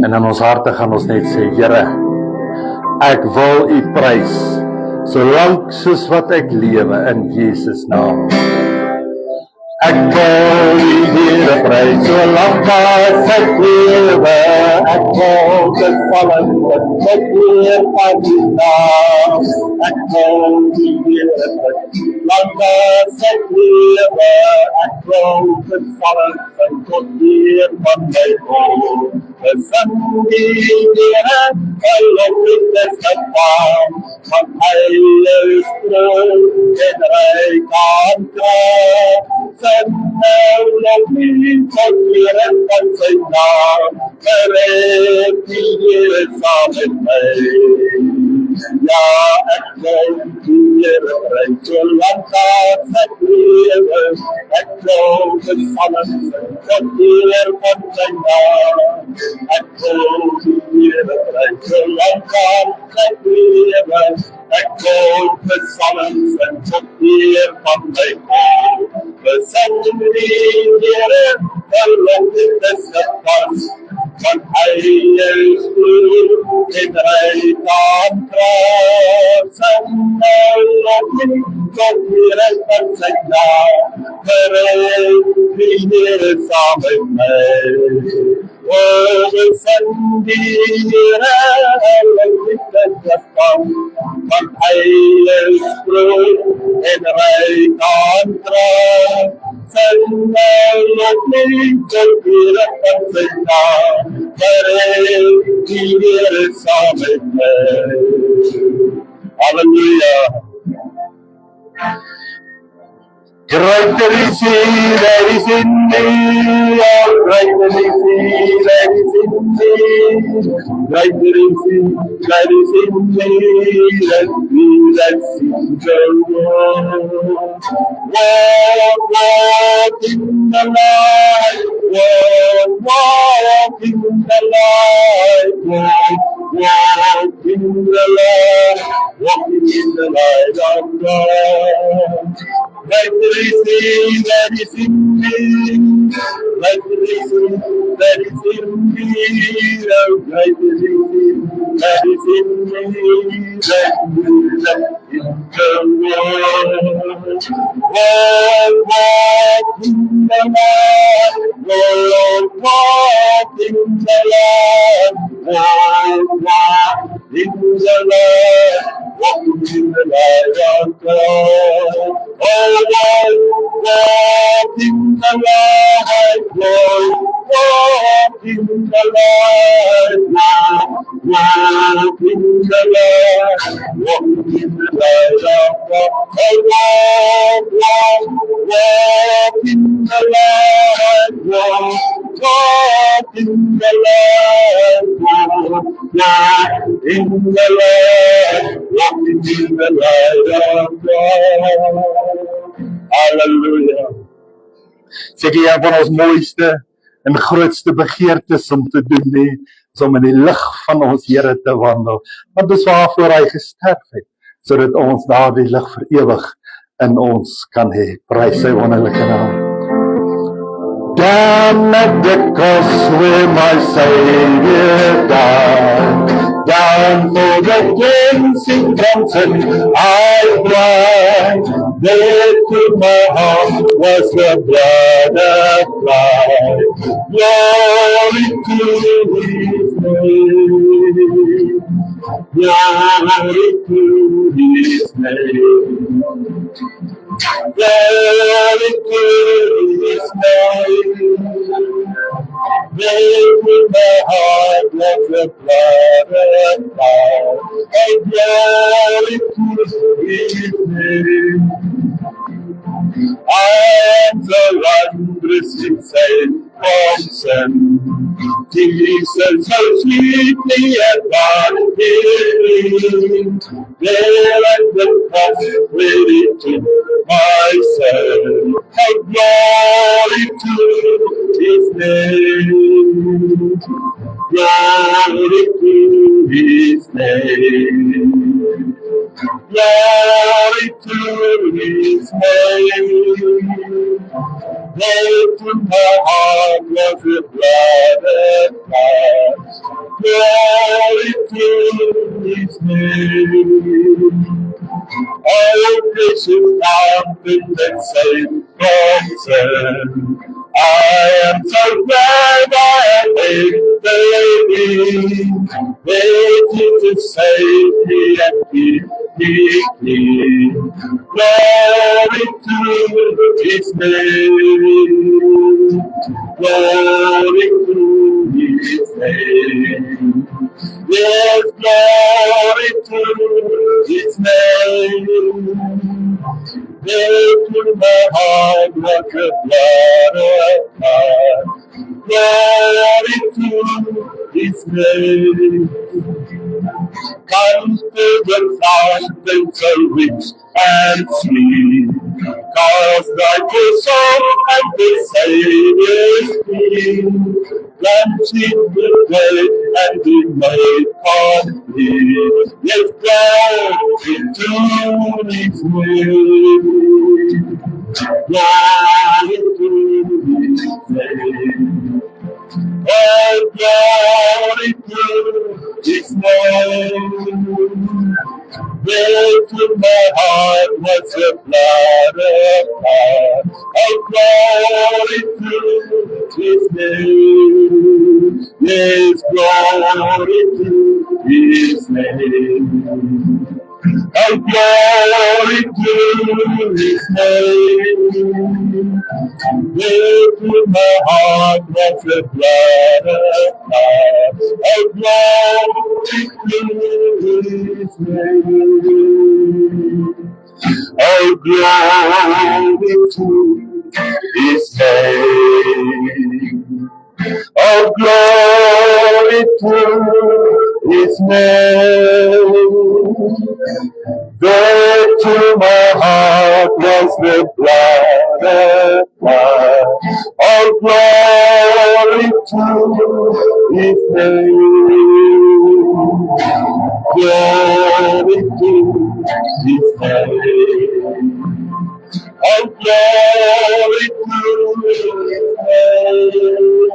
En in ons harte gaan ons net sê, Here, ek wil U prys, solank soos wat ek lewe in Jesus naam. Ek wil U Here prys, solank as ek lewe, ek wil dit vallen met eer van U naam. Ek wil U Here prys, solank as ek lewe, ek wil dit vallen met eer van my God. Besing die Here, hy lof dit gepaam, want hy is groot en ryk aan krag. Sy nou lof nie tot Here van sy naam, gered die Here saam met my. Ja, ek wil die Here prys, solank as ek lewe, ek wil dit vallen tot eer van sy naam. Ek wil die Here prys, solank as ek lewe, ek wil dit vallen tot eer van my God. Besing die Here, hy lof dit gepas, want hy is groot en ryk aan krag. Sy nou lof nie tot Here van sy naam, gered die Here saam met my. O, besing die Here, hy lof dit gepas, want hy is groot en ryk aan krag. Sy nou lof nie tot Here van sy naam, gered die Here saam met my. Halleluja. Greater is He that is in me, oh, greater is He that is in me, greater is He that is in me, than he that's in the world. Walk in the light, walk in the light, walk in the light, walking in the light of God. Greater is He that is in me, greater is He that is in me, oh, greater is He that is in me, than he that's in the world. Walk in the light, walk in the light, walk in the light, walking in the light of God. Oh, walk in the light, walk in the light, walk in the light, walking in the light of God. Oh, walk in the light, walk in the light, walk in the light, walking in the light of God. Halleluja. Seker een van ons mooiste en grootste begeertes om te doen nie, is om in die lig van ons Here te wandel. Want dis waarvoor hy gesterf het, sodat ons daardie lig vir ewig in ons kan hê. Prys sy wonderlike naam. Down at the cross where my Savior died, down for the cleansing fountain I cried. There to my heart was the blood applied. Glory to His name. Glory to His name. Glory to His name. There to my heart was the blood applied. And glory to His name. I am the wondrous insane person. Jesus so sweetly abiding. There at the cross where He took my sin. And glory to His name. Glory to His name. Glory to His name. Faith in my heart was the blood and past. Glory to His name. Oh, gracious fountain that saved from sin. I am so glad I made the living. Waiting to save me and keep me clean. Glory to His name. Glory to His name. Yes, glory to His name. Into my heart like a blood of God. Glory to His name. Comes to the fountains so rich and sweet. Cause thy good soul and the Savior's free. Granted the day and be made complete. Yes, glory to His name. Glory to His name. Oh, glory to His name. Into my heart was the blood of God. Oh, glory to His name. Yes, glory to His name. Oh, glory to His name. Into my heart was the blood of God. Oh, glory to His name. Oh, glory to His name. Oh, glory to His name. There to my heart was the blood of God. Oh, glory to His name. Glory to His name. Oh, glory to His name.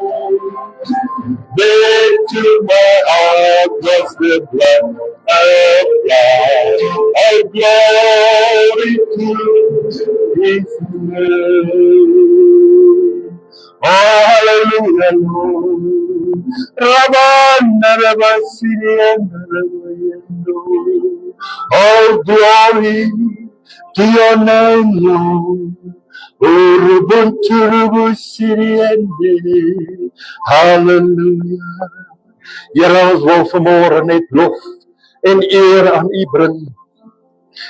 There to my heart was the blood of God. Oh, glory to His name. Oh, hallelujah, Lord. Rabana, Rabasiri, and Rabayendo. Oh, glory to your name, Lord. Hallelujah. Here ons wil vanmôre net lof en eer aan U bring.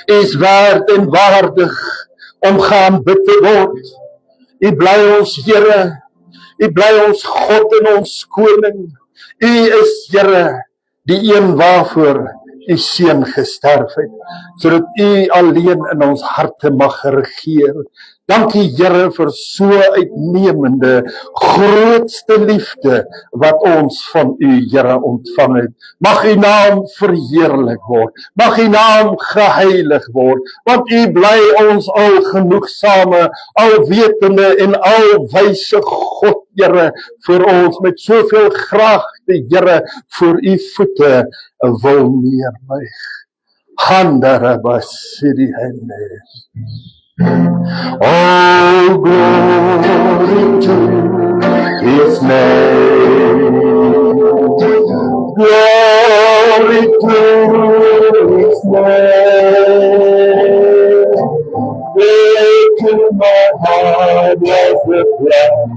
U is werd en waardig om geaanbid te word. U bly ons Here. U bly ons God en ons koning. U is Here, die een waarvoor U seun gesterf het, sodat U alleen in ons harte mag regeer. Dankie Here vir so uitnemende, grootste liefde wat ons van U Here ontvang het. Mag U naam verheerlik word. Mag U naam geheilig word, want U bly ons algenoegsame, alwetende en alwyse God, Here, vir ons met soveel graagte, Here, voor U voete wil neerbuig. Handarabasiri hende. Oh, glory to His name. Glory to His name. Into my heart was the blood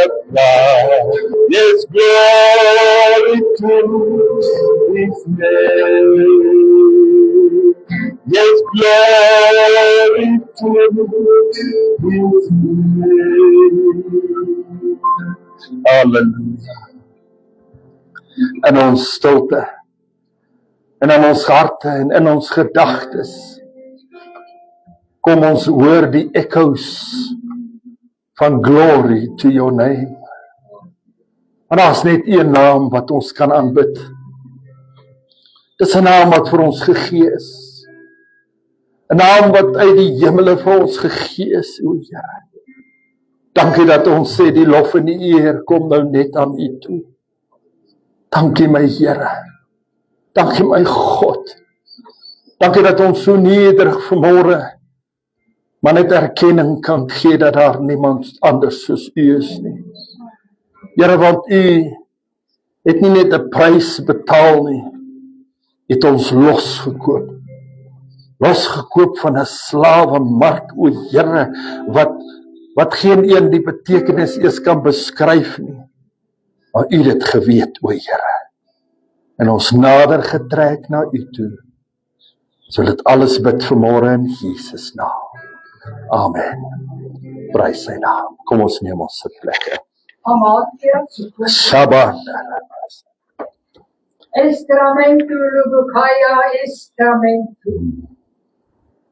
of God. Yes, glory to His name. Yes, glory to His name. Hallelujah. In ons stilte, en in ons harte, en in ons gedagtes, kom ons hoor die echo's van glory to your name. En daar is net een naam wat ons kan aanbid. Dis 'n naam wat vir ons gegee is. 'n naam wat uit die hemele vir ons gegee is, o Here. Dankie dat ons sê die lof en die eer kom nou net aan U toe. Dankie my Here. Dankie my God. Dankie dat ons so nederig vanmôre maar net erkenning kan gee dat daar niemand anders soos U is nie. Here, want U het nie net 'n prys betaal nie. U het ons losgekoop. Losgekoop van 'n slawemark, o Here, wat geen een die betekenis eers kan beskryf nie. Maar U het dit geweet, o Here. En ons nader getrek na U toe. So dit alles bid vanmôre in Jesus naam. Amen. Prys sy naam. Kom ons neem ons sitplekke. Shabbat. Estramentu lubukaya estramentu.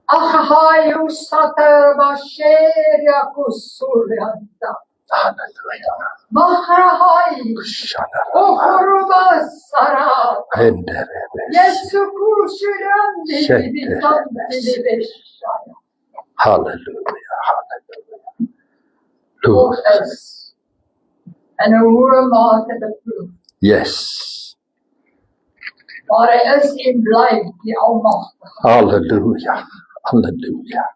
Ahayu sata basheria kusuryanta. Hallelujah. Mahrahai. Okurubasara. Yesu kurushurandi bishaya. Hallelujah. Hallelujah. Lord is. En hoe mate de proef. Yes. Maar hy is en bly die Almagtige. Hallelujah. Hallelujah.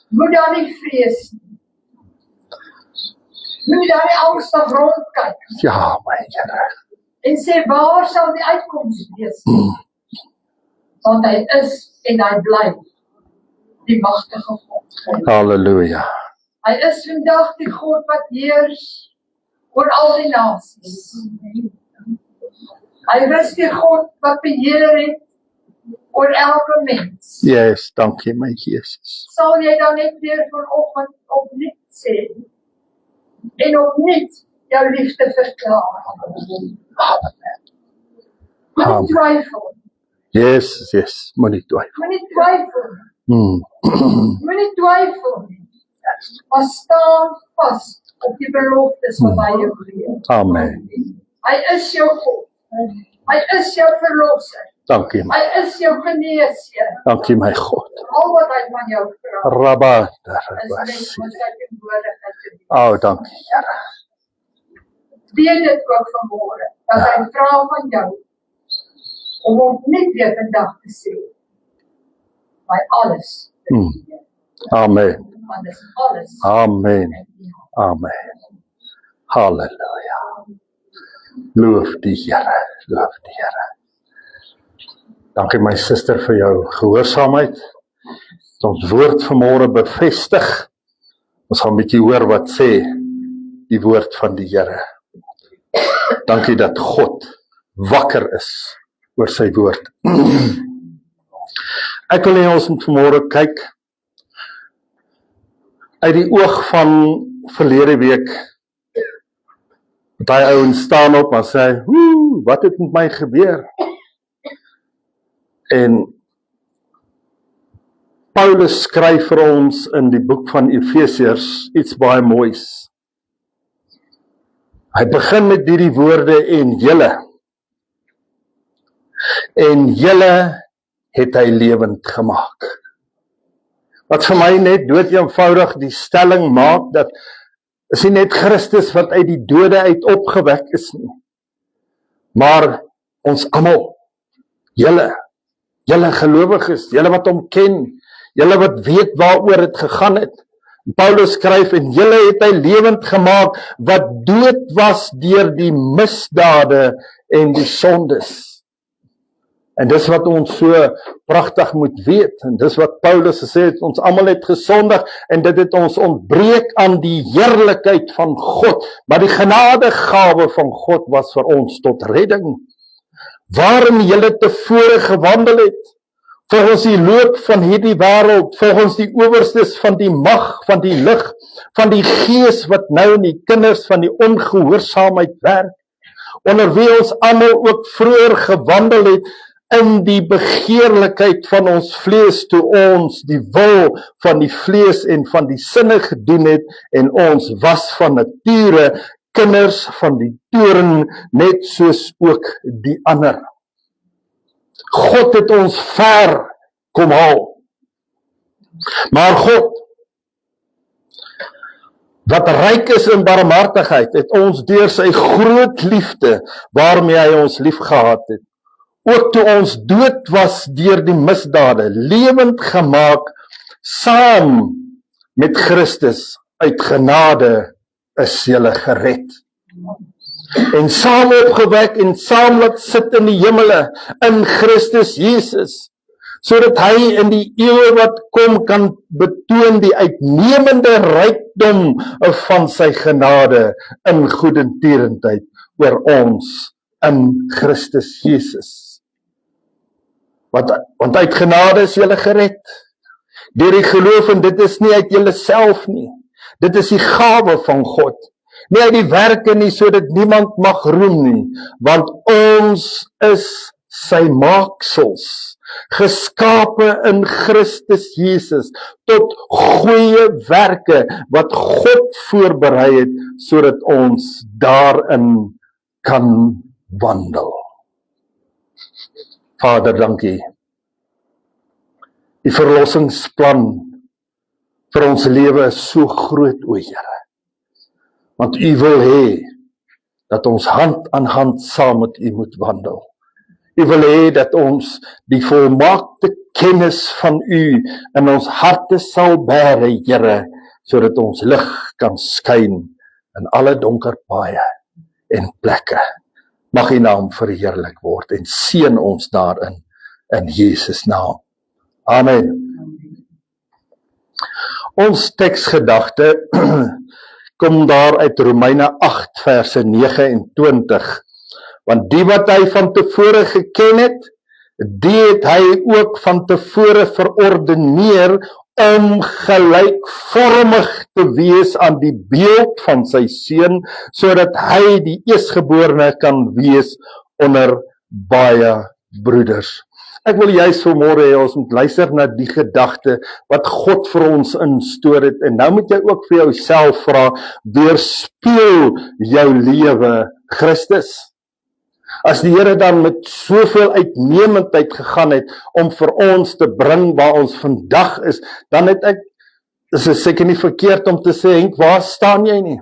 Moet daar nie vrees nie. Moet daar nie angstig rondkyk. Ja, my Here. En sê, waar sal die uitkoms wees? Want hy is en hy bly die magtige God. Hallelujah. Hy is vandag die God wat heers oor al die nasies. Hy is die God wat beheer het oor elke mens. Yes, dankie my Jesus. Sal jy dan net weer vanoggend opnuut sê en opnuut jou liefde verklaar? Moenie twyfel. Yes, moenie twyfel. Moenie twyfel. Moenie twyfel nie. Maar staan vas op die beloftes wat hy jou gee. Amen. Hy is jou God. Hy is jou verlosser. Dankie my. Hy is jou geneesheer. Dankie my God. Al wat hy van jou vra Rabba. is net om sy teenwoordigheid te doen. Oh, dankie Here. Weet dit ook vanmôre, dat hy vra van jou om opnuut weer vandag te sê, by alles te gee. Amen. Want dis alles. Amen. Amen. Halleluja. Loof die Here. Loof die Here. Dankie my suster vir jou gehoorsaamheid. Ons woord vanmôre bevestig. Ons gaan 'n bietjie hoor wat sê die woord van die Here. Dankie dat God wakker is oor sy woord. Ek wil hê ons moet vanmôre kyk uit die oog van verlede week. Daai ouens staan op en sê, wat het met my gebeur? En Paulus skryf vir ons in die boek van Efesiërs iets baie moois. Hy begin met hierdie woorde en julle het hy lewend gemaak. Wat vir my net dood eenvoudig die stelling maak dat is nie net Christus wat uit die dode uit opgewek is nie, maar ons almal, julle gelowiges, julle wat hom ken, julle wat weet waaroor dit gegaan het. Paulus skryf en julle het hy lewend gemaak wat dood was deur die misdade en die sondes. En dis wat ons so pragtig moet weet, en dis wat Paulus gesê het, ons almal het gesondig, en dit het ons ontbreek aan die heerlikheid van God, maar die genadegawe van God was vir ons tot redding, waarin julle tevore gewandel het, volgens die loop van hierdie wêreld, volgens die owerstes van die mag, van die lig, van die gees wat nou in die kinders van die ongehoorsaamheid werk, onder wie ons almal ook vroeër gewandel het, in die begeerlikheid van ons vlees, toe ons die wil van die vlees en van die sinne gedoen het, en ons was van nature kinders van die toorn, net soos ook die ander. God het ons ver kom haal. Maar God, wat ryk is in barmhartigheid, het ons deur sy groot liefde, waarmee hy ons lief gehad het, ook toe ons dood was deur die misdade, lewend gemaak, saam met Christus, uit genade is julle gered. En saam opgewek en saam laat sit in die hemele, in Christus Jesus, sodat hy in die eeuwe wat kom kan betoon die uitnemende rykdom van sy genade in goedertierendheid oor ons in Christus Jesus. Want uit genade is julle gered. Deur die geloof, en dit is nie uit julle self nie. Dit is die gawe van God. Nie uit die werke nie, sodat niemand mag roem nie, want ons is sy maaksels, geskape in Christus Jesus, tot goeie werke, wat God voorberei het, sodat ons daarin kan wandel. Vader, dankie. Die verlossingsplan vir ons lewe is so groot, o Here. Want u wil hê dat ons hand aan hand saam met u moet wandel. U wil hê dat ons die volmaakte kennis van u in ons harte sal bære, Here, sodat ons lig kan skyn in alle donker paaie en plekke. Mag u naam verheerlik word en seën ons daarin, in Jesus naam. Amen. Ons teksgedagte kom daar uit Romeine 8 verse 29, want die wat hy van tevore geken het, die het hy ook van tevore verordeneer om gelykvormig te wees aan die beeld van sy seun, sodat hy die eerstgeborene kan wees onder baie broeders. Ek wil juist vanmôre hê ons moet luister na die gedagte wat God vir ons instoor het. En nou moet jy ook vir jouself vra, weerspieël jou lewe Christus? As die Here dan met soveel uitnemendheid gegaan het om vir ons te bring waar ons vandag is, dan het is dit seker nie verkeerd om te sê, Henk, waar staan jy nie?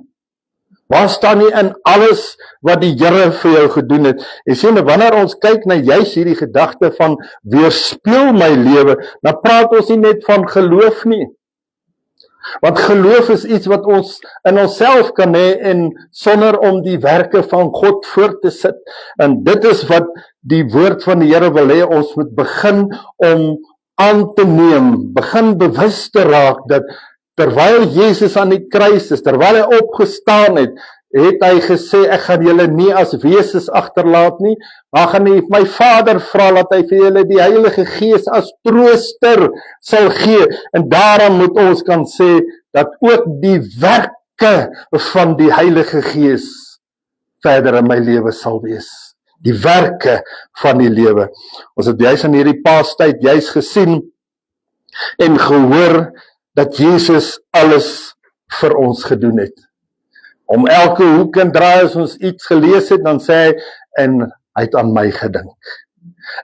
Waar staan jy in alles wat die Here vir jou gedoen het? En sien, wanneer ons kyk na juist hierdie gedagte van weerspieël my lewe, dan praat ons nie net van geloof nie. Want geloof is iets wat ons in onsself kan hê en sonder om die werke van God voor te sit. En dit is wat die woord van die Here wil hê, ons moet begin om aan te neem, begin bewus te raak dat terwyl Jesus aan die kruis is, terwyl hy opgestaan het, het hy gesê, ek gaan julle nie as wesens agterlaat nie, maar gaan nie my Vader vra dat hy vir julle die Heilige Gees as trooster sal gee. En daarom moet ons kan sê dat ook die werke van die Heilige Gees verder in my lewe sal wees. Die werke van die lewe. Ons het juist in hierdie paastyd juist gesien en gehoor dat Jesus alles vir ons gedoen het. Om elke hoek en draai as ons iets gelees het, dan sê hy, en hy het aan my gedink.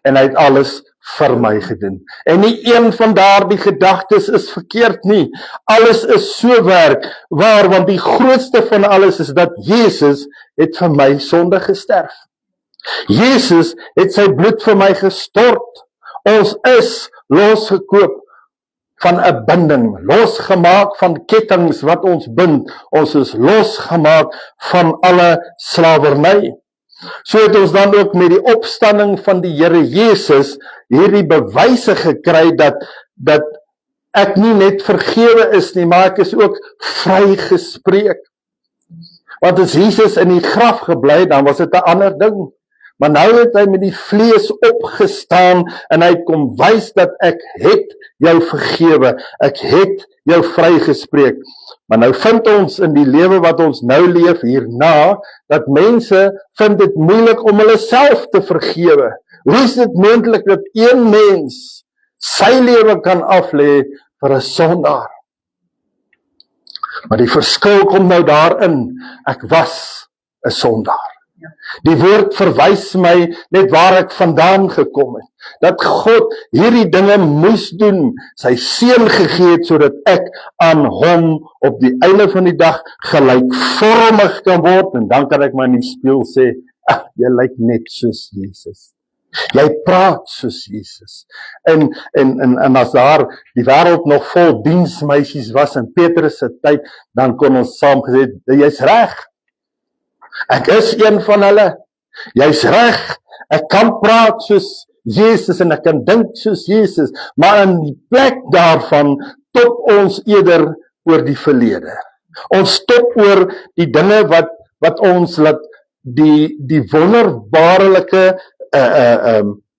En hy het alles vir my gedoen. En nie een van daardie gedagtes is verkeerd nie. Alles is so waar, want die grootste van alles is dat Jesus het vir my sonde gesterf. Jesus het sy bloed vir my gestort. Ons is losgekoop van 'n binding, losgemaak van kettinge wat ons bind. Ons is losgemaak van alle slawerny. So het ons dan ook met die opstanding van die Here Jesus hierdie bewyse gekry dat ek nie net vergewe is nie, maar ek is ook vrygespreek. Want as Jesus in die graf gebly, dan was dit 'n ander ding. Maar nou het hy met die vlees opgestaan en hy kom wys dat ek het jou vergewe, ek het jou vrygespreek. Maar nou vind ons in die lewe wat ons nou leef hierna, dat mense vind dit moeilik om hulle self te vergewe. Hoe is dit moontlik dat een mens sy lewe kan aflê vir 'n sondaar? Maar die verskil kom nou daarin, ek was 'n sondaar. Die woord verwys my net waar ek vandaan gekom het. Dat God hierdie dinge moes doen, sy seun gegee het, sodat ek aan hom op die einde van die dag gelykvormig kan word, en dan kan ek maar in die spieël sê, jy lyk net soos Jesus. Jy praat soos Jesus. En as daar die wêreld nog vol diensmeisies was in Petrus se tyd, dan kon ons saam gesê, jy's reg. Ek is een van hulle. Jy's reg. Ek kan praat soos Jesus en ek kan dink soos Jesus, maar in die plek daarvan top ons eerder oor die verlede. Ons top oor die dinge wat ons laat die wonderbaarlike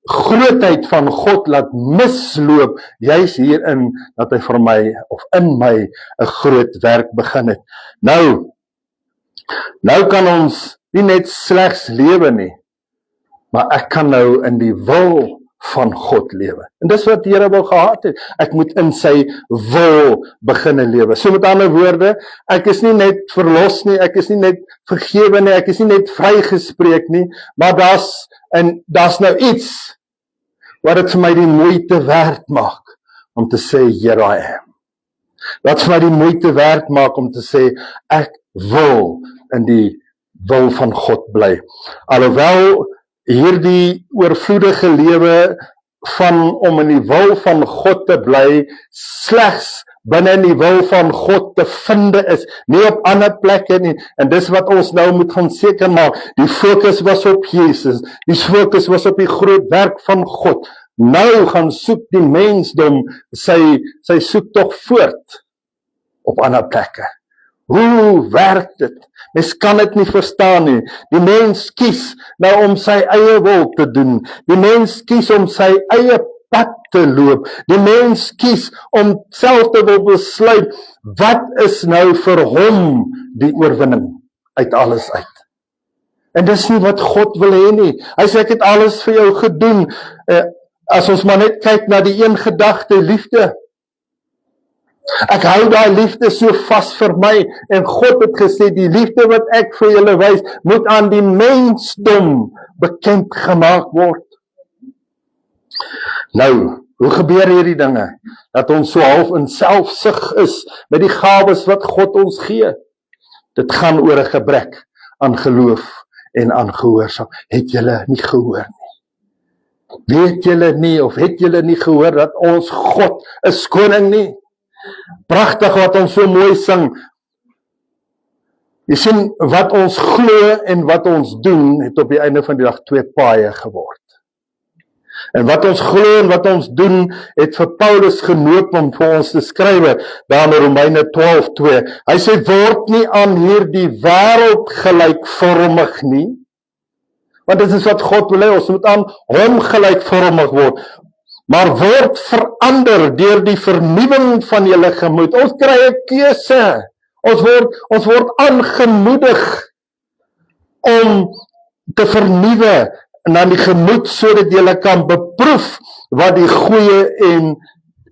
grootheid van God laat misloop, juis hierin dat hy vir my of in my 'n groot werk begin het. Nou kan ons nie net slegs lewe nie, maar ek kan nou in die wil van God lewe. En dis wat die Here wil gehad het. Ek moet in sy wil beginne lewe. So met ander woorde, ek is nie net verlos nie, ek is nie net vergewe nie, ek is nie net vrygespreek nie, maar daar's nou iets wat dit vir my die moeite werd maak om te sê, here I am. Wat vir my die moeite werd maak om te sê, ek wil in die wil van God bly. Alhoewel hierdie oorvloedige lewe om in die wil van God te bly, slegs binne in die wil van God te vinde is, nie op ander plekke nie, en dis wat ons nou moet gaan seker maak, die fokus was op Jesus, die fokus was op die groot werk van God. Nou gaan soek die mensdom sy soektog voort op ander plekke. Hoe werk dit? Mens kan dit nie verstaan nie. Die mens kies nou om sy eie wil te doen. Die mens kies om sy eie pad te loop. Die mens kies om self te wil besluit, wat is nou vir hom die oorwinning uit alles uit. En dis nie wat God wil hê nie. Hy sê, ek het alles vir jou gedoen. As ons maar net kyk na die een gedagte, liefde. Ek hou daai liefde so vas vir my, en God het gesê, die liefde wat ek vir julle wys, moet aan die mensdom bekend gemaak word. Nou, hoe gebeur hierdie dinge? Dat ons so half in selfsug is met die gawes wat God ons gee. Dit gaan oor 'n gebrek aan geloof en aan gehoorsaam. Het julle nie gehoor nie? Weet julle nie, of het julle nie gehoor dat ons God is koning nie? Pragtig wat ons so mooi sing. Jy sien, wat ons glo en wat ons doen, het op die einde van die dag 2 paaie geword. En wat ons glo en wat ons doen, het vir Paulus genoop om vir ons te skryf, daar in Romeine 12:2. Hy sê, word nie aan hierdie wêreld gelykvormig nie, want dit is wat God wil hê, ons moet aan hom gelykvormig word, maar word verander deur die vernuwing van julle gemoed. Ons kry 'n keuse. Ons word aangemoedig om te vernuwe na die gemoed, sodat julle kan beproef wat die goeie en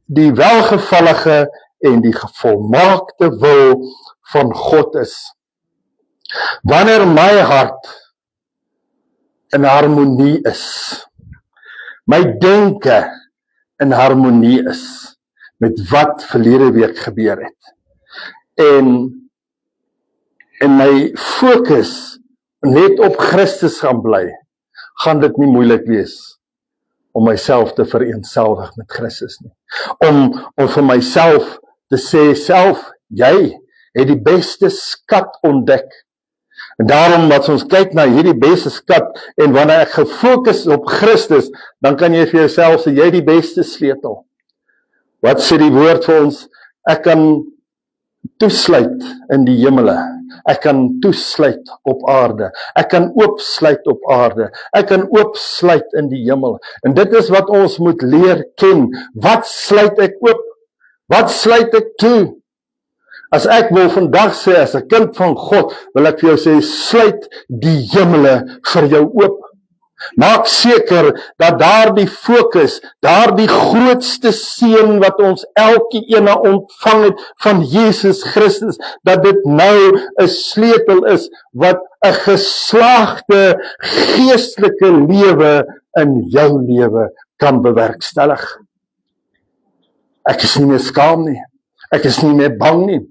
die welgevallige en die volmaakte wil van God is. Wanneer my hart in harmonie is, my denke in harmonie is met wat verlede week gebeur het, en my fokus net op Christus gaan bly, gaan dit nie moeilik wees om myself te vereenselwig met Christus nie. Om vir myself te sê, self, jy het die beste skat ontdek. En daarom, as ons kyk na hierdie beste skat, en wanneer ek gefokus op Christus, dan kan jy vir jouself sê, jy die beste sleutel. Wat sê die woord vir ons? Ek kan toesluit in die hemele. Ek kan toesluit op aarde. Ek kan oopsluit op aarde. Ek kan oopsluit in die hemel. En dit is wat ons moet leer ken. Wat sluit ek oop? Wat sluit ek toe? As ek wil vandag sê, as 'n kind van God, wil ek vir jou sê, sluit die hemele vir jou oop. Maak seker dat daardie fokus, daardie grootste seën wat ons elke ene ontvang het van Jesus Christus, dat dit nou 'n sleutel is wat 'n geslaagde geestelike lewe in jou lewe kan bewerkstellig. Ek is nie meer skaam nie. Ek is nie meer bang nie.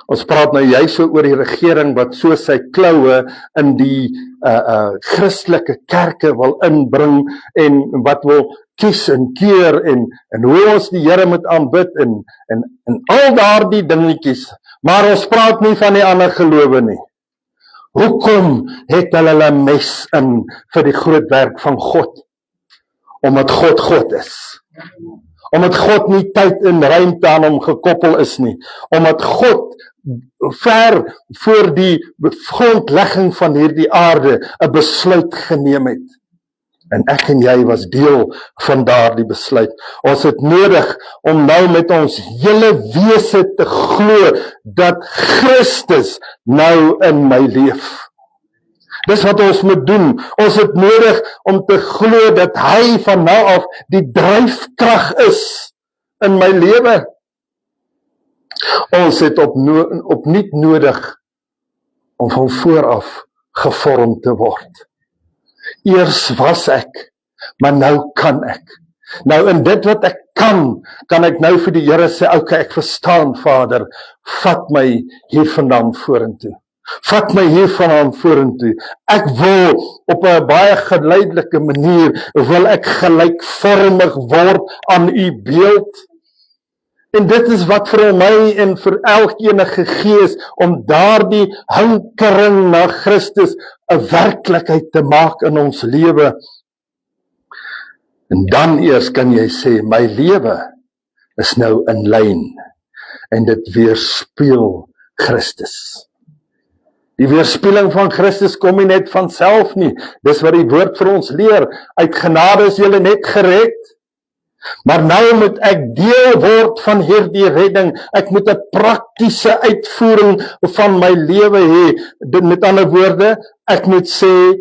Ons praat nou juist so oor die regering wat so sy kloue in die Christelike kerke wil inbring en wat wil kies en keur en hoe ons die Here moet aanbid en al daardie dingetjies. Maar ons praat nie van die ander gelowe nie. Hoekom het hulle 'n mes in vir die groot werk van God? Omdat God God is. Omdat God nie tyd en ruimte aan hom gekoppel is nie. Omdat God ver voor die grondlegging van hierdie aarde 'n besluit geneem het. En ek en jy was deel van daardie besluit. Ons het nodig om nou met ons hele wese te glo dat Christus nou in my leef. Dis wat ons moet doen. Ons het nodig om te glo dat hy van nou af die dryfkrag is in my lewe. Ons het opnuut nodig om van vooraf gevorm te word. Eers was ek, maar nou kan ek. Nou in dit wat ek kan ek nou vir die Here sê, okay, ek verstaan Vader, vat my hiervandaan vorentoe. Vat my hiervandaan vorentoe. Ek wil op 'n baie geleidelike manier, wil ek gelykvormig word aan u beeld. En dit is wat vir my en vir elkeen gegee is, om daardie hinkering na Christus 'n werklikheid te maak in ons lewe. En dan eers kan jy sê, my lewe is nou in lyn, en dit weerspieël Christus. Die weerspieëling van Christus kom nie net van self nie. Dis wat die woord vir ons leer. Uit genade is julle net gered. Maar nou moet ek deel word van hierdie redding. Ek moet 'n praktiese uitvoering van my lewe hê. Met ander woorde, ek moet sê,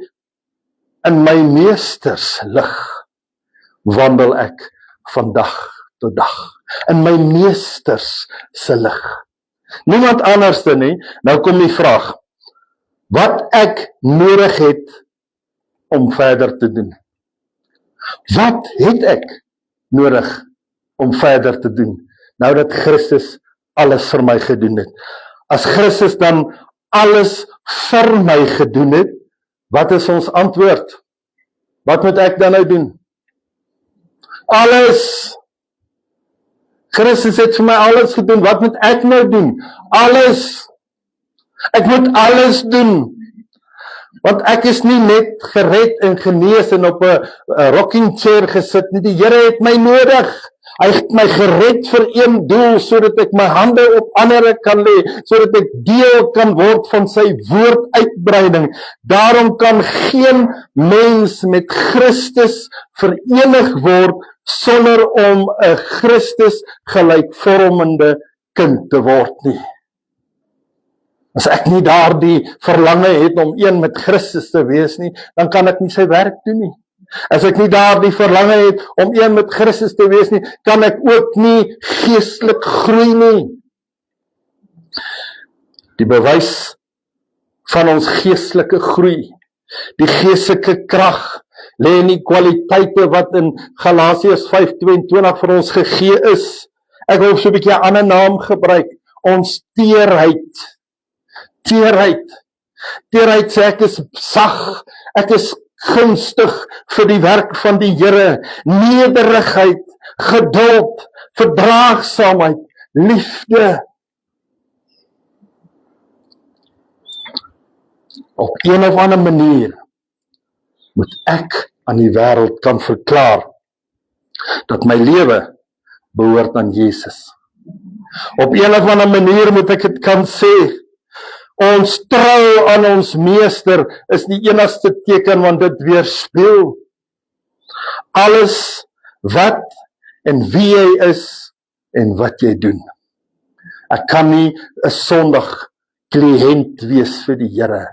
in my meesterslig wandel ek van dag tot dag. In my meesters se lig. Niemand anderste nie. Nou kom die vraag, wat ek nodig het om verder te doen. Wat het ek nodig om verder te doen, nou dat Christus alles vir my gedoen het? As Christus dan alles vir my gedoen het, wat is ons antwoord? Wat moet ek dan nou doen? Alles! Christus het vir my alles gedoen, wat moet ek nou doen? Alles! Ek moet alles doen, want ek is nie net gered en genees en op 'n rocking chair gesit nie. Die Here het my nodig. Hy het my gered vir een doel, sodat ek my hande op ander kan lê, sodat ek deel kan word van sy woorduitbreiding. Daarom kan geen mens met Christus verenig word sonder om 'n Christus gelykvormende kind te word nie. As ek nie daardie verlange het om een met Christus te wees nie, dan kan ek nie sy werk doen nie. As ek nie daardie verlange het om een met Christus te wees nie, kan ek ook nie geestelik groei nie. Die bewys van ons geestelike groei, die geestelike krag, lê in die kwaliteite wat in Galasiërs 5:22 vir ons gegee is. Ek wil so 'n bietjie 'n ander naam gebruik, ons teerheid. Teerheid sê ek is sag, ek is gunstig vir die werk van die Here. Nederigheid, geduld, verdraagsaamheid, liefde. Op een of ander manier moet ek aan die wêreld kan verklaar dat my lewe behoort aan Jesus. Op een of ander manier moet ek dit kan sê, ons trou aan ons meester is die enigste teken, want dit weerspieël alles wat en wie jy is en wat jy doen. Ek kan nie 'n Sondag kliënt wees vir die Here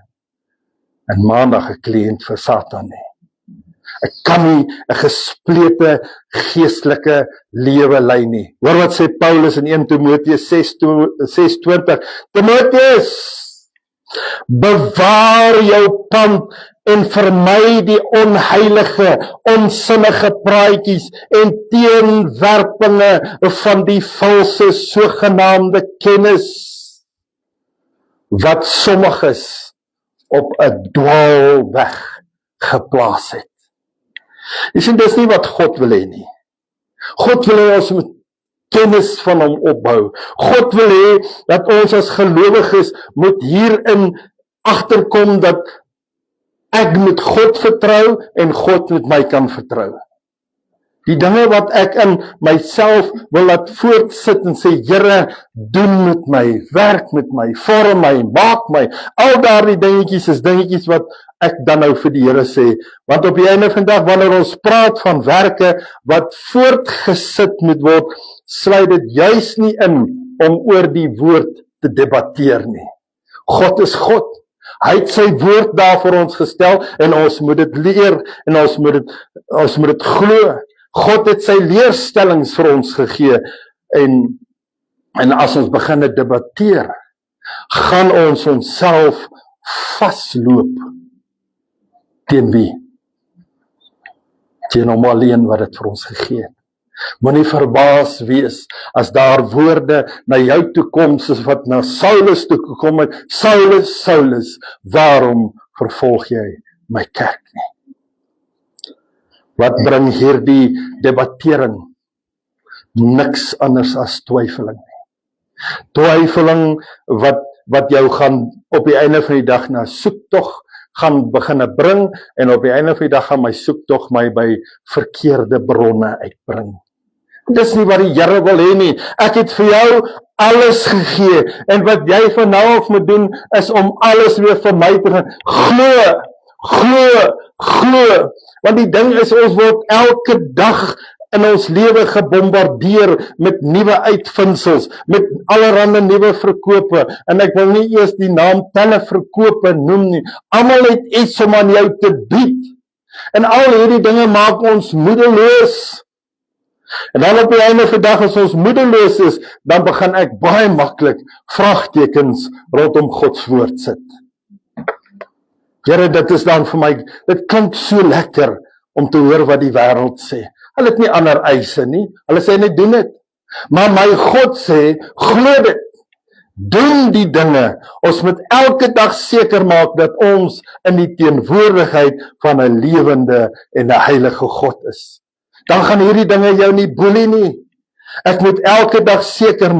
en maandag 'n kliënt vir Satan nie. Ek kan nie 'n gesplete geestelike lewe lei nie. Hoor wat sê Paulus in 1 Timoteus 6:20. Timoteus, bewaar jou pand en vermy die onheilige, onsinnige praatjies en teenwerpinge van die valse sogenaamde kennis, wat sommiges op 'n dwaalweg geplaas het. Jy sien, dis nie wat God wil hê nie. God wil hê ons moet kennis van hom opbou. God wil hê dat ons as gelowiges moet hierin agterkom dat ek moet God vertrou en God moet my kan vertrou. Die dinge wat ek in myself wil laat voortsit en sê, Here, doen met my, werk met my, vorm my, maak my. Al daardie dingetjies is dingetjies wat ek dan nou vir die Here sê. Want op die einde van die dag, wanneer ons praat van werke wat voortgesit moet word, sluit dit juis nie in om oor die woord te debatteer nie. God is God. Hy het sy woord daar vir ons gestel en ons moet dit leer en ons moet dit glo. God het sy leerstellings vir ons gegee en as ons begin te debatteer, gaan ons onsself vasloop teen wie? Teen hom alleen wat dit vir ons gegee het. Moenie verbaas wees as daar woorde na jou toe kom soos wat na Saulus toe gekom het. Saulus, Saulus, waarom vervolg jy my kerk nie? Wat bring hierdie debattering? Niks anders as twyfeling. Twyfeling wat jou gaan op die einde van die dag na soektog gaan beginne bring en op die einde van die dag gaan my soektog my by verkeerde bronne uitbring. Dis nie wat die Here wil hê nie. Ek het vir jou alles gegee en wat jy van nou af moet doen is om alles weer vir my te gaan. Glo. Want die ding is, ons word elke dag in ons lewe gebombardeer met nuwe uitvindsels, met allerhande nuwe verkope, en ek wil nie eers die naam televerkope noem nie. Almal het iets om aan jou te bied, en al hierdie dinge maak ons moedeloos. En dan op die einde van die dag, as ons moedeloos is, dan begin ek baie maklik vraagtekens rondom Gods woord sit. Here, dit is dan vir my, dit klink so lekker om te hoor wat die wêreld sê. Hulle het nie ander eise nie, hulle sê net doen dit. Maar my God sê, glo dit, doen die dinge. Ons moet elke dag seker maak dat ons in die teenwoordigheid van 'n lewende en 'n heilige God is. Dan gaan hierdie dinge jou nie boelie nie. Ek moet elke dag seker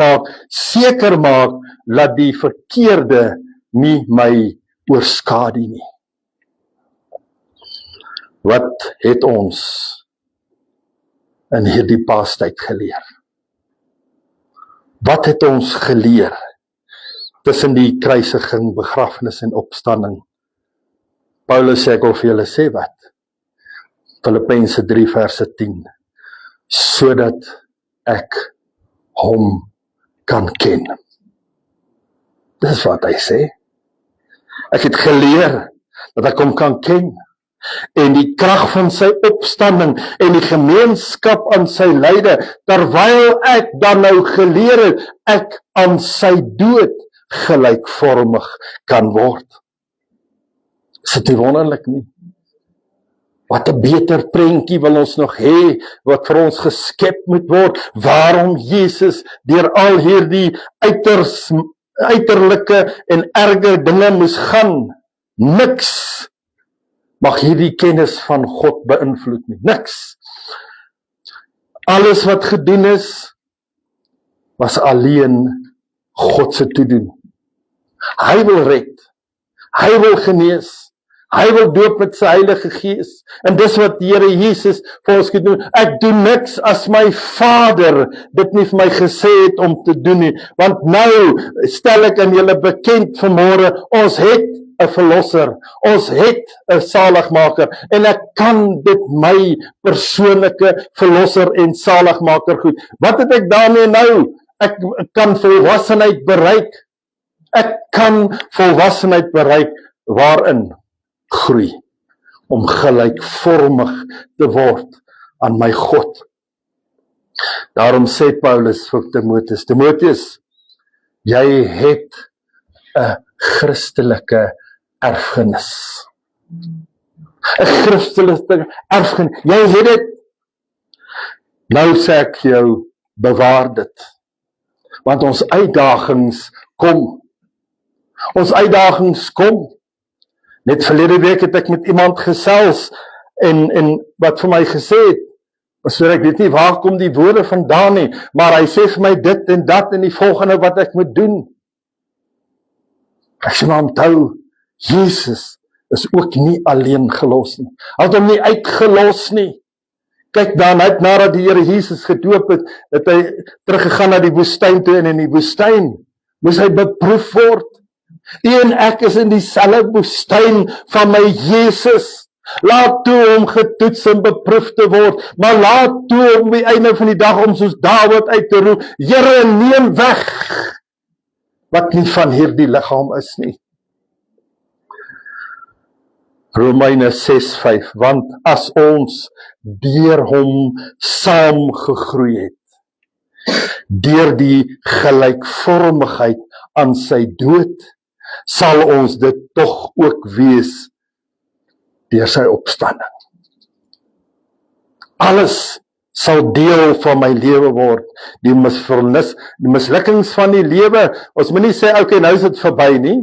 maak dat die verkeerde nie my oorskadu nie. Wat het ons in hierdie Paastyd geleer? Wat het ons geleer tussen die kruisiging, begrafnis en opstanding? Paulus sê, ek wil vir julle sê wat? Filippense 3 verse 10, sodat ek hom kan ken. Dis wat hy sê. Ek het geleer dat ek hom kan ken, en die krag van sy opstanding en die gemeenskap aan sy lyde, terwyl ek dan nou geleer het, ek aan sy dood gelykvormig kan word. Is dit nie wonderlik nie? Wat 'n beter prentjie wil ons nog hê, wat vir ons geskep moet word, waarom Jesus deur al hierdie uiterlike en erge dinge moes gaan. Niks mag hierdie kennis van God beïnvloed nie, niks. Alles wat gedoen is, was alleen God se toedoen. Hy wil red, hy wil genees, hy wil doop met sy Heilige Gees, en dis wat die Here Jesus vir ons gedoen. Ek doen niks as my Vader dit nie vir my gesê het om te doen nie, want nou stel ek aan julle bekend vanmôre, ons het 'n verlosser, ons het 'n saligmaker, en ek kan dit my persoonlike verlosser en saligmaker goed. Wat het ek daarmee nou? Ek kan volwassenheid bereik. Ek kan volwassenheid bereik waarin? groei, om gelykvormig te word aan my God. Daarom sê Paulus vir Timotheus, Timotheus, jy het 'n Christelike erfenis. 'n Christelike erfenis, jy het dit. Nou sê ek jou, bewaar dit. Want ons uitdagings kom. Ons uitdagings kom. Net verlede week het ek met iemand gesels en wat vir my gesê het, so ek weet nie waar kom die woorde vandaan nie, maar hy sê vir my dit en dat en die volgende wat ek moet doen. Ek sê maar onthou, Jesus is ook nie alleen gelos nie. Hy het hom nie uitgelos nie. Kyk dan, net nadat die Here Jesus gedoop het, het hy teruggegaan na die woestyn toe en in die woestyn moes hy beproef word. U en ek is in dieselfde woestyn van my Jesus. Laat toe om getoets en beproef te word, maar laat toe om die einde van die dag om soos Dawid uit te roep, Here, neem weg wat nie van hierdie liggaam is nie. Romeine 6:5, want as ons deur hom saam gegroei het, deur die gelykvormigheid aan sy dood, sal ons dit tog ook wees deur sy opstanding. Alles sal deel van my lewe word. Die mislukkings van die lewe, ons moet nie sê, okay, nou is dit verby nie.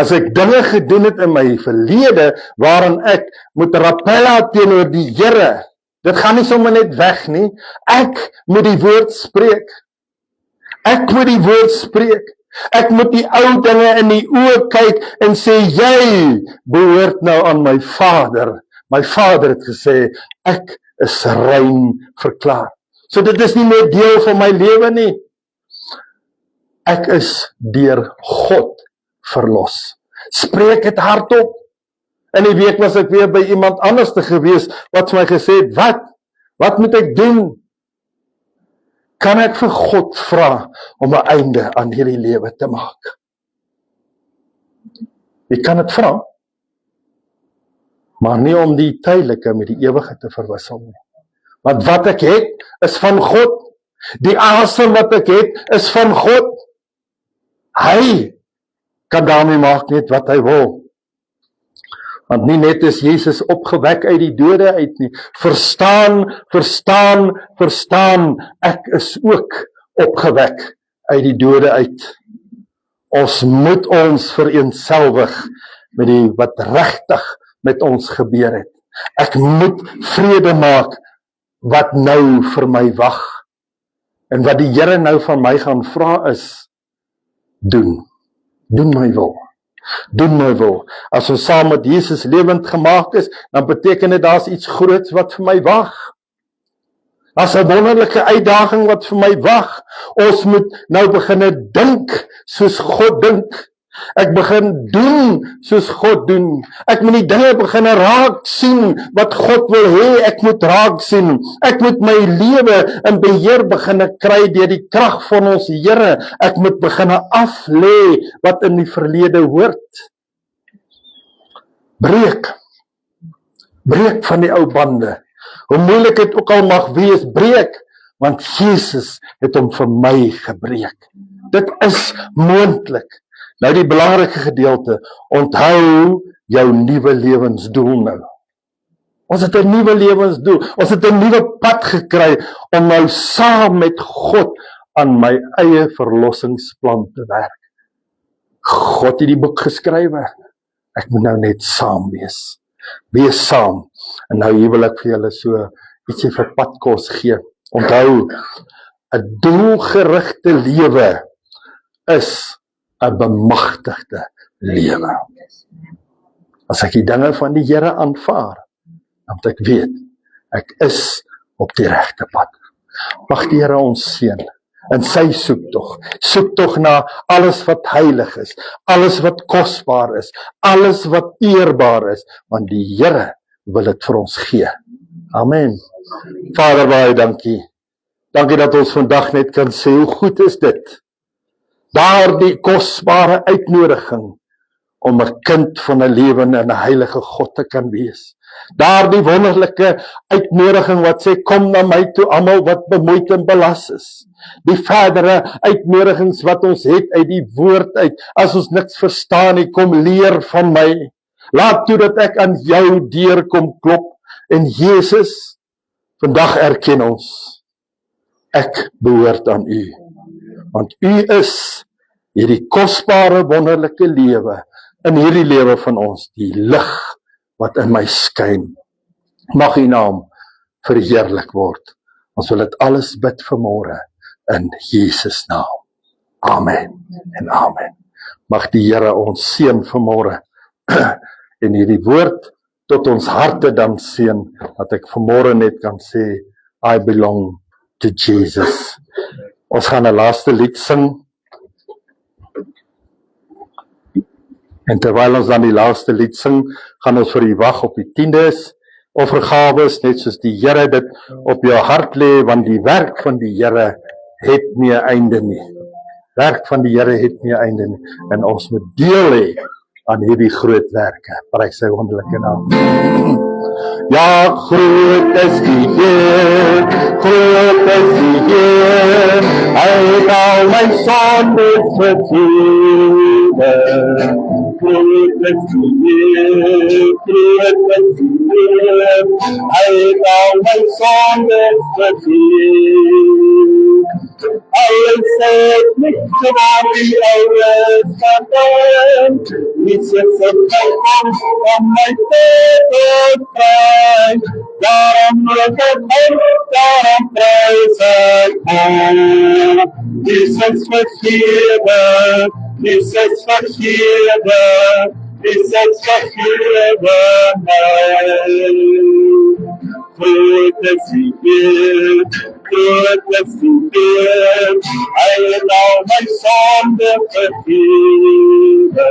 As ek dinge gedoen het in my verlede, waarin ek moet rappella teenoor die Here, dit gaan nie sommer net weg nie. Ek moet die woord spreek. Ek moet die woord spreek. Ek moet die ou dinge in die oë kyk en sê, jy behoort nou aan my Vader. My Vader het gesê, ek is rein verklaar. So dit is nie meer deel van my lewe nie. Ek is deur God verlos. Spreek het hardop. In die week was ek weer by iemand anders te gewees, wat vir my gesê het, wat moet ek doen? Kan ek vir God vra om 'n einde aan hierdie lewe te maak? Jy kan dit vra, maar nie om die tydelike met die ewige te verwissel nie. Want wat ek het, is van God. Die asem wat ek het, is van God. Hy kan daarmee maak net wat hy wil. Want nie net is Jesus opgewek uit die dode uit nie. Verstaan, ek is ook opgewek uit die dode uit. Ons moet ons vereenselwig met die wat regtig met ons gebeur het. Ek moet vrede maak wat nou vir my wag. En wat die Here nou van my gaan vra is, doen my wil. Doen my wil. As ons saam met Jesus lewend gemaak is, dan beteken dit daar's iets groots wat vir my wag. Daar's 'n wonderlike uitdaging wat vir my wag. Ons moet nou begin dink soos God dink. Ek begin doen soos God doen. Ek moet die dinge begin raak sien wat God wil hê ek moet raak sien. Ek moet my lewe in beheer begin kry deur die krag van ons Here. Ek moet begin aflê wat in die verlede hoort. Breek van die ou bande. Hoe moeilik dit ook al mag wees, breek, want Jesus het hom vir my gebreek. Dit is moontlik. Nou die belangrike gedeelte, onthou jou nuwe lewensdoel nou. Ons het 'n nuwe lewensdoel, ons het 'n nuwe pad gekry om nou saam met God aan my eie verlossingsplan te werk. God het die boek geskrywe, ek moet nou net saam wees. Wees saam. En nou hier wil ek vir julle so ietsie vir padkos gee. Onthou, 'n doelgerigte lewe is 'n bemagtigde lewe. As ek die dinge van die Here aanvaar, dan moet ek weet, ek is op die regte pad. Mag die Here ons seën in sy soektog na alles wat heilig is, alles wat kosbaar is, alles wat eerbaar is, want die Here wil dit vir ons gee. Amen. Vader, baie dankie. Dankie dat ons vandag net kan sê, hoe goed is dit? Daardie kosbare uitnodiging om 'n kind van 'n lewende en 'n heilige God te kan wees. Daardie wonderlike uitnodiging wat sê, kom na my toe almal wat bemoeid en belas is. Die verdere uitnodigings wat ons het uit die woord uit, as ons niks verstaan nie, kom leer van my. Laat toe dat ek aan jou deur kom klop. En Jesus, vandag erken ons, ek behoort aan u. Want u is hierdie kosbare wonderlike lewe, in hierdie lewe van ons, die lig wat in my skyn. Mag u naam verheerlik word. Ons wil dit alles bid vanmôre in Jesus naam. Amen en amen. Mag die Here ons seën vanmôre en hierdie woord tot ons harte dan seën, dat ek vanmôre net kan sê, I belong to Jesus. Ons gaan 'n laaste lied sing. En terwyl ons dan die laaste lied sing, gaan ons vir u wag op die tiendes, offergawes, net soos die Here dit op jou hart lê, want die werk van die Here het nie 'n einde nie. Werk van die Here het nie 'n einde nie. En ons moet deel hê aan hierdie groot werke. Prys sy wonderlike naam. Ja, groot is die Heer, groot is die Heer, hy het al my sondes vergewe. Groot is die Heer, groot is die Heer, hy het al my sondes vergewe. Alles het niks gedaan die oude Satan, niets het verkom om my te bevry. Daarom loop ek uit, daarom prys ek hom. Jesus vergewe, Jesus vergewe, Jesus vergewe my. Groot is die Heer, groot is die Heer, hy het al my sonde vergewe.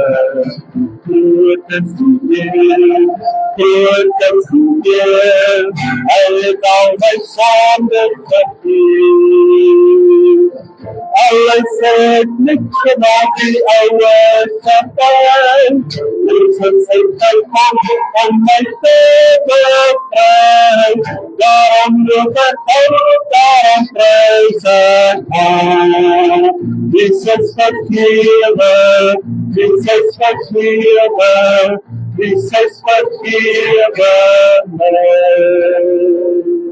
Groot is die Heer, groot is die Heer, hy het al my sonde vergewe. Alles het niks gedaan die oude Satan, Jesus het gekom om my te bevry. Daarom loop ek uit, daarom prys ek hom. Jesus vergewe, Jesus vergewe, Jesus vergewe my.